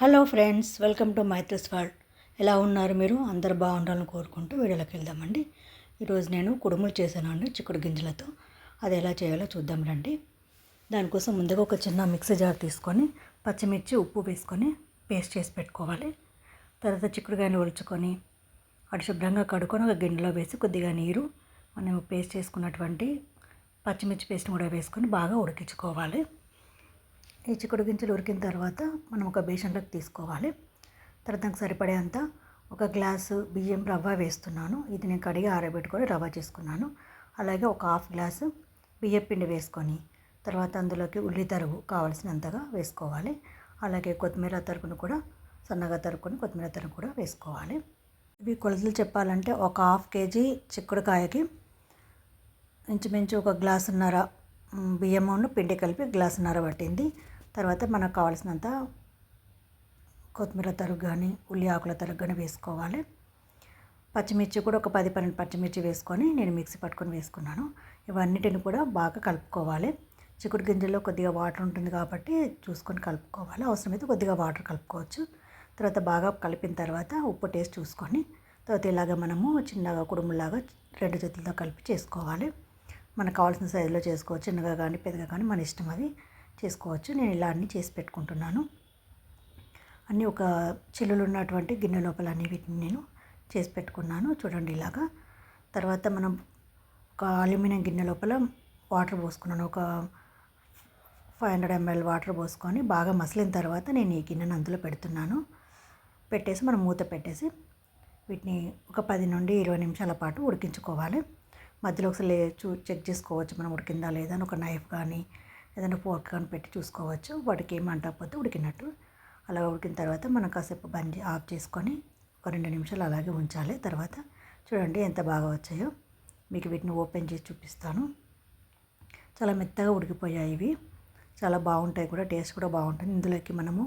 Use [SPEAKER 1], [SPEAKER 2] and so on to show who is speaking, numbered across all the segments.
[SPEAKER 1] Hello friends, welcome to Maithri's world. ఎలా ఉన్నారు మీరు? అందరు బాగుండాలని కోరుకుంటూ వీడియోలోకి వెళ్దామండి. ఈరోజు నేను కుడుములు చేశానండి చిక్కుడు గింజలతో. అది ఎలా చేయాలో చూద్దాం రండి. దానికోసం ముందుగా ఒక చిన్న మిక్సీ జార్ తీసుకొని పచ్చిమిర్చి ఉప్పు వేసుకొని పేస్ట్ చేసి పెట్టుకోవాలి. తర్వాత చిక్కుడుకాయలు ఒలుచుకొని అటు శుభ్రంగా కడుక్కొని ఒక గిన్నెలో వేసి కొద్దిగా నీరు మనం పేస్ట్ చేసుకున్నటువంటి పచ్చిమిర్చి పేస్ట్ కూడా వేసుకొని బాగా ఉడికించుకోవాలి. ఈ చిక్కుడు గింజలు ఉడికిన తర్వాత మనం ఒక బేషన్లోకి తీసుకోవాలి. తర్వాత దానికి సరిపడేంత ఒక గ్లాసు బియ్యం రవ్వ వేస్తున్నాను. ఇది నేను కడిగి ఆరబెట్టుకొని రవ్వ చేసుకున్నాను. అలాగే ఒక హాఫ్ గ్లాసు బియ్యం పిండి వేసుకొని తర్వాత అందులోకి ఉల్లి తరుగు కావాల్సినంతగా వేసుకోవాలి. అలాగే కొత్తిమీర తరుగును కూడా సన్నగా తరుక్కొని కొత్తిమీర తరుగు కూడా వేసుకోవాలి. ఇవి కొలతలు చెప్పాలంటే ఒక హాఫ్ కేజీ చిక్కుడుకాయకి ఇంచుమించు ఒక గ్లాసున్నర బియ్యమును పిండి కలిపి గ్లాసున్నర పట్టింది. తర్వాత మనకు కావాల్సినంత కొత్తిమీర తరుగు కానీ ఉల్లి ఆకుల తరుగు కానీ వేసుకోవాలి. పచ్చిమిర్చి కూడా ఒక 10-12 పచ్చిమిర్చి వేసుకొని నేను మిక్సీ పట్టుకొని వేసుకున్నాను. ఇవన్నిటిని కూడా బాగా కలుపుకోవాలి. చిక్కుడు గింజల్లో కొద్దిగా వాటర్ ఉంటుంది కాబట్టి చూసుకొని కలుపుకోవాలి. అవసరమైతే కొద్దిగా వాటర్ కలుపుకోవచ్చు. తర్వాత బాగా కలిపిన తర్వాత ఉప్పు టేస్ట్ చూసుకొని తర్వాత ఇలాగ మనము చిన్నగా కుడుములాగా 2 చేతులతో కలిపి చేసుకోవాలి. మనకు కావాల్సిన సైజులో చేసుకోవచ్చు. చిన్నగా కానీ పెద్దగా కానీ మన ఇష్టం, అది చేసుకోవచ్చు. నేను ఇలా అన్నీ చేసి పెట్టుకుంటున్నాను. అన్నీ ఒక చిల్లులు ఉన్నటువంటి గిన్నె లోపల అన్ని వీటిని నేను చేసి పెట్టుకున్నాను. చూడండి ఇలాగా. తర్వాత మనం ఒక అల్యూమినియం గిన్నె లోపల వాటర్ పోసుకున్నాను. ఒక 500 ml వాటర్ పోసుకొని బాగా మసిలిన తర్వాత నేను ఈ గిన్నెను అందులో పెడుతున్నాను. పెట్టేసి మనం మూత పెట్టేసి వీటిని ఒక 10 నుండి 20 నిమిషాల పాటు ఉడికించుకోవాలి. మధ్యలో ఒకసారి చెక్ చేసుకోవచ్చు మనం ఉడికిందా లేదా అని. ఒక నైఫ్ కానీ ఏదైనా ఫోర్క్ కానీ పెట్టి చూసుకోవచ్చు. వాటికి ఏమి అంటకపోతే ఉడికినట్టు. అలా ఉడికిన తర్వాత మనం కాసేపు ఆఫ్ చేసుకొని ఒక 2 నిమిషాలు అలాగే ఉంచాలి. తర్వాత చూడండి ఎంత బాగా వచ్చాయో. మీకు వీటిని ఓపెన్ చేసి చూపిస్తాను. చాలా మెత్తగా ఉడికిపోయాయి ఇవి. చాలా బాగుంటాయి కూడా, టేస్ట్ కూడా బాగుంటుంది. ఇందులోకి మనము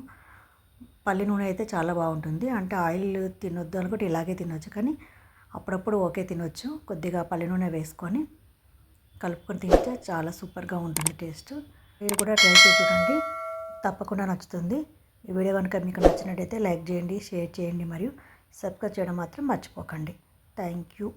[SPEAKER 1] పల్లి నూనె అయితే చాలా బాగుంటుంది. అంటే ఆయిల్ తినొద్దు అనుకుంటే ఇలాగే తినొచ్చు, కానీ అప్పుడప్పుడు ఓకే తినొచ్చు. కొద్దిగా పల్లి నూనె వేసుకొని కలుపుకొని తింటే చాలా సూపర్గా ఉంటుంది టేస్ట్. మీరు కూడా ట్రై చేసి చూడండి, తప్పకుండా నచ్చుతుంది. ఈ వీడియో కనుక మీకు నచ్చినట్టయితే లైక్ చేయండి, షేర్ చేయండి మరియు సబ్స్క్రైబ్ చేయడం మాత్రం మర్చిపోకండి. Thank you.